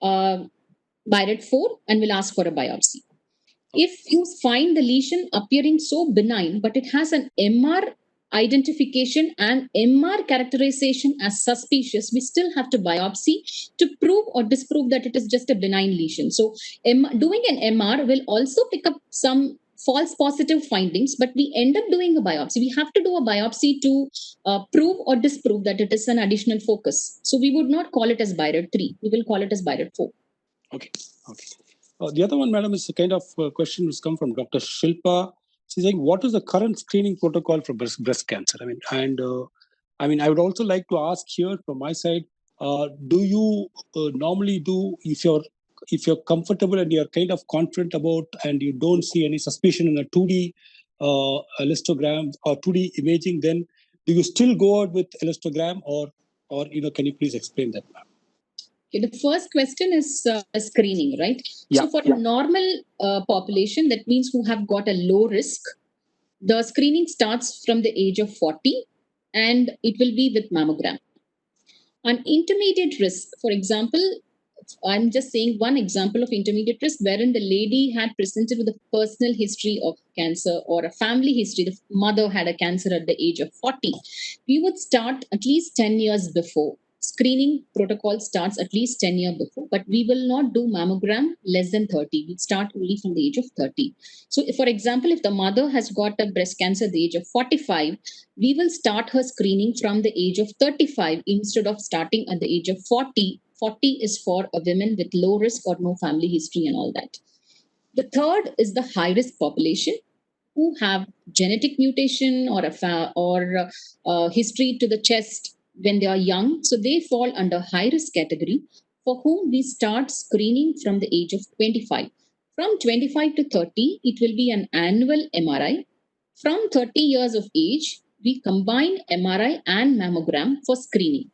BIRAD 4 and will ask for a biopsy. If you find the lesion appearing so benign, but it has an MR identification and MR characterization as suspicious, we still have to biopsy to prove or disprove that it is just a benign lesion. So doing an MR will also pick up some false positive findings, but we end up doing a biopsy. We have to do a biopsy to prove or disprove that it is an additional focus. So we would not call it as BIRAD 3. We will call it as BIRAD 4.
Okay. The other one, madam, is a kind of question which come from Dr. Shilpa. She's saying, what is the current screening protocol for breast cancer? I would also like to ask here from my side, do you normally do, if you're comfortable and you're kind of confident about, and you don't see any suspicion in a 2D elastogram or 2D imaging, then do you still go out with elastogram, or can you please explain that, ma'am?
Okay, the first question is screening, right?
Yeah,
so for a normal population, that means who have got a low risk, the screening starts from the age of 40 and it will be with mammogram. An intermediate risk, for example, I'm just saying one example of intermediate risk wherein the lady had presented with a personal history of cancer or a family history. The mother had a cancer at the age of 40. We would start at least 10 years before. Screening protocol starts at least 10 years before, but we will not do mammogram less than 30. We start only from the age of 30. So, for example, if the mother has got a breast cancer at the age of 45, we will start her screening from the age of 35 instead of starting at the age of 40. 40 is for a woman with low risk or no family history and all that. The third is the high risk population who have genetic mutation or history to the chest when they are young. So they fall under high risk category, for whom we start screening from the age of 25. From 25 to 30, it will be an annual MRI. From 30 years of age, we combine MRI and mammogram for screening.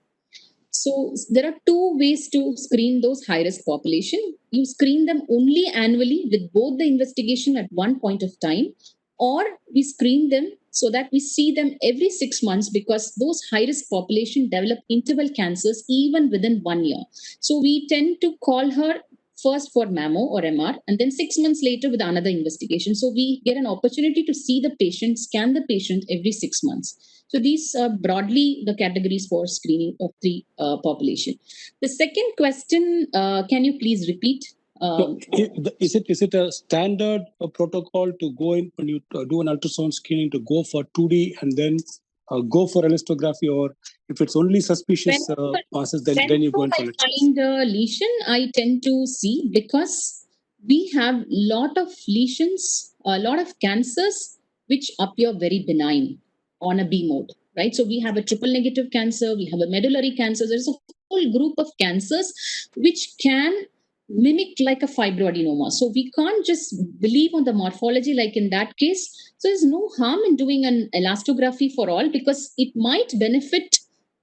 So there are two ways to screen those high-risk population. You screen them only annually with both the investigation at one point of time, or we screen them so that we see them every 6 months, because those high-risk population develop interval cancers even within 1 year. So we tend to call her first for mammo or MR, and then 6 months later with another investigation. So we get an opportunity to see the patient, scan the patient every 6 months. So these are broadly the categories for screening of the population. The second question, can you please repeat?
Is it a standard protocol to go in when you do an ultrasound screening, to go for 2D and then go for elastography, or if it's only suspicious masses, then you go in for
I find a lesion, I tend to see, because we have lot of lesions, a lot of cancers which appear very benign on a B mode, right? So we have a triple negative cancer, we have a medullary cancer. There's a whole group of cancers which can mimic like a fibroadenoma. So we can't just believe on the morphology like in that case. So there's no harm in doing an elastography for all, because it might benefit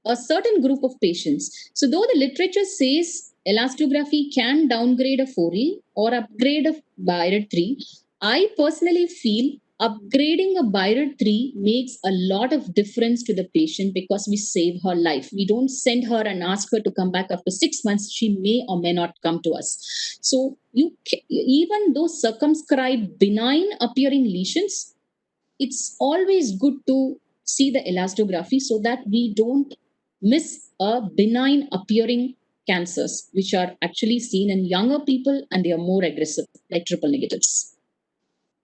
a certain group of patients. So though the literature says elastography can downgrade a 4E or upgrade a BIRAD 3, I personally feel upgrading a BIRAD 3 makes a lot of difference to the patient, because we save her life. We don't send her and ask her to come back after 6 months. She may or may not come to us. So even those circumscribed benign appearing lesions, it's always good to see the elastography so that we don't miss a benign appearing cancers, which are actually seen in younger people and they are more aggressive, like triple negatives.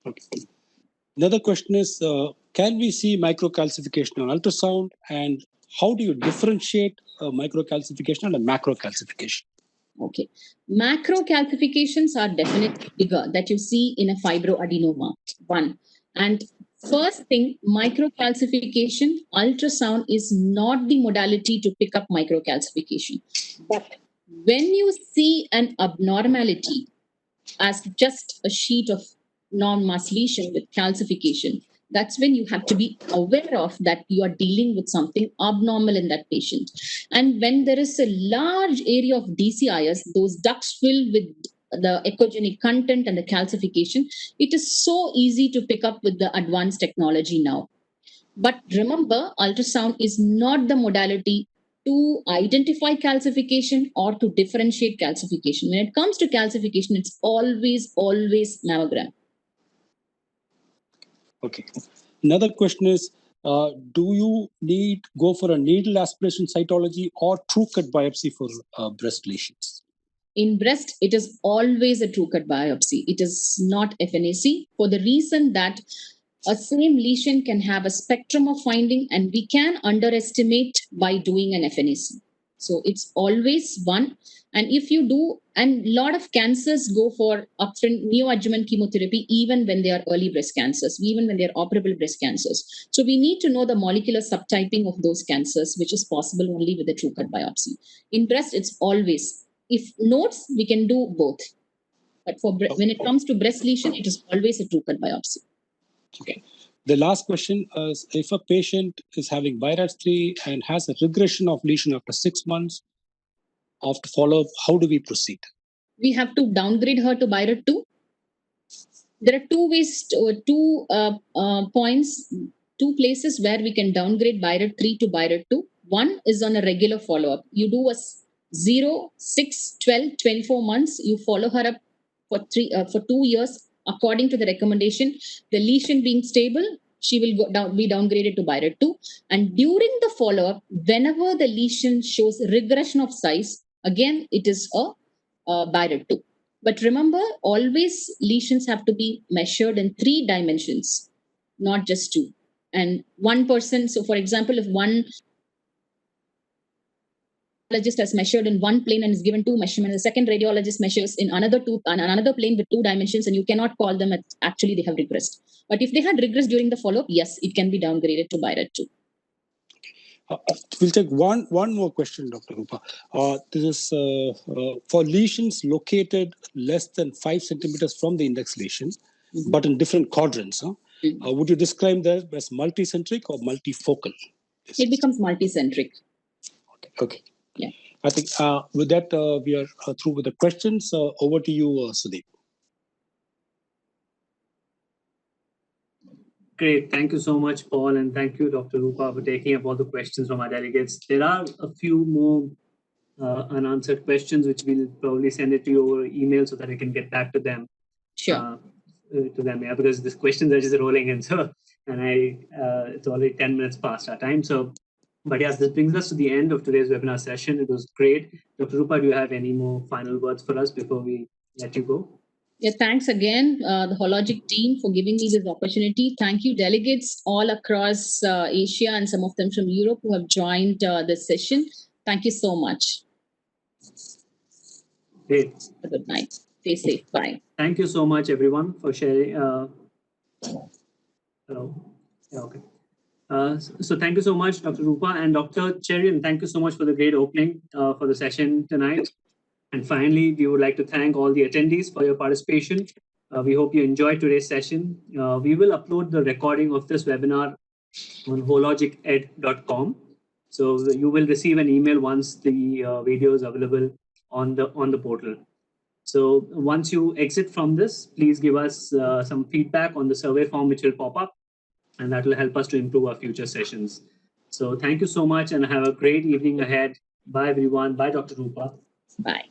Okay. Another question is, can we see microcalcification on ultrasound, and how do you differentiate microcalcification and a macrocalcification?
Okay. Macrocalcifications are definitely bigger that you see in a fibroadenoma, one. And first thing, microcalcification, ultrasound is not the modality to pick up microcalcification. But when you see an abnormality, as just a sheet of non-mass lesion with calcification, that's when you have to be aware of that you are dealing with something abnormal in that patient. And when there is a large area of DCIS, those ducts filled with the echogenic content and the calcification, it is so easy to pick up with the advanced technology now. But remember, ultrasound is not the modality to identify calcification or to differentiate calcification. When it comes to calcification, it's always mammogram.
Okay. Another question is, do you go for a needle aspiration cytology or true cut biopsy for breast lesions?
In breast, it is always a true cut biopsy. It is not FNAC for the reason that a same lesion can have a spectrum of finding, and we can underestimate by doing an FNAC. So it's always one. And if you do, and a lot of cancers go for upfront neoadjuvant chemotherapy, even when they are early breast cancers, even when they are operable breast cancers. So we need to know the molecular subtyping of those cancers, which is possible only with a true cut biopsy. In breast, it's always, if nodes, we can do both. But when it comes to breast lesion, it is always a true cut biopsy.
Okay. The last question is, if a patient is having BIRAT3 and has a regression of lesion after 6 months after follow-up, how do we proceed?
We have to downgrade her to BIRAT2. There are two ways, points, two places where we can downgrade BIRAT3 to BIRAT2. One is on a regular follow-up. You do a 0, 6, 12, 24 months. You follow her up for 2 years. According to the recommendation, the lesion being stable, she will be downgraded to BIRAT2. And during the follow-up, whenever the lesion shows regression of size, again, it is a BIRAT2. But remember, always lesions have to be measured in 3 dimensions, not just 2. And one person, so for example, if one radiologist has measured in one plane and is given 2 measurements, the second radiologist measures in another plane with 2 dimensions, and you cannot call them actually they have regressed. But if they had regressed during the follow-up, yes, it can be downgraded to BIRAT2.
We'll take one more question, Dr. Rupa. This is for lesions located less than 5 centimeters from the index lesion, but in different quadrants. Would you describe that as multicentric or multifocal?
It becomes multicentric.
Okay.
Yeah.
I think with that, we are through with the questions. Over to you, Sudeep.
Great. Thank you so much, Paul, and thank you, Dr. Rupa, for taking up all the questions from our delegates. There are a few more unanswered questions, which we'll probably send it to you over email so that I can get back to them.
Sure.
Yeah, because these questions are just rolling in. So, and it's already 10 minutes past our time. So, but yes, this brings us to the end of today's webinar session. It was great. Dr. Rupa, do you have any more final words for us before we let you go?
Yeah, thanks again, the Hologic team, for giving me this opportunity. Thank you, delegates all across Asia and some of them from Europe who have joined this session. Thank you so much.
Great.
Good night. Stay safe. Bye.
Thank you so much, everyone, for sharing. Hello. Yeah, okay. So thank you so much, Dr. Rupa, and Dr. Cherian. Thank you so much for the great opening for the session tonight. And finally, we would like to thank all the attendees for your participation. We hope you enjoyed today's session. We will upload the recording of this webinar on hologiced.com. So you will receive an email once the video is available on the portal. So once you exit from this, please give us some feedback on the survey form which will pop up, and that will help us to improve our future sessions. So thank you so much and have a great evening ahead. Bye, everyone. Bye, Dr. Rupa.
Bye.